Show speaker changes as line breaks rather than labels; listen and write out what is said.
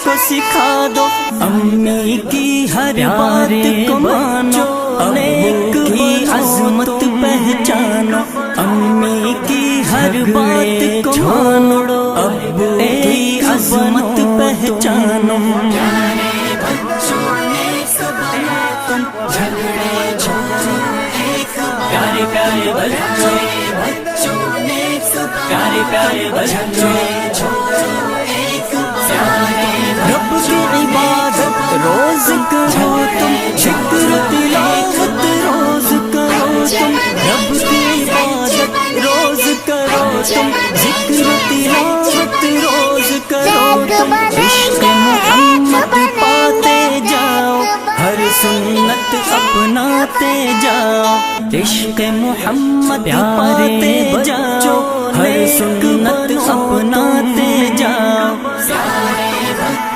کو سکھا دو، امی کی ہر بات کو مانو، ابو کی عظمت پہچانو، امی کی ہر بات کو مانو، ابو کی عظمت پہچانو۔ پیارے بچوں نیک بنو تم، جھگڑے چھوڑو ایک بنو، پیارے پیارے بچوں نیک بنو، پیارے پیارے بچوں چھوڑو ایک بنو۔ رب کی عبادت روز کرو تم، ذکر تلاوت روز کرو تم، رب کی عبادت روز کرو تم، ذکر تلاوت روز کرو تم، عشق محمد پاتے جاؤ، ہر سنت اپناتے جاؤ، عشق محمد پاتے جاؤ، ہر سنت اپناتے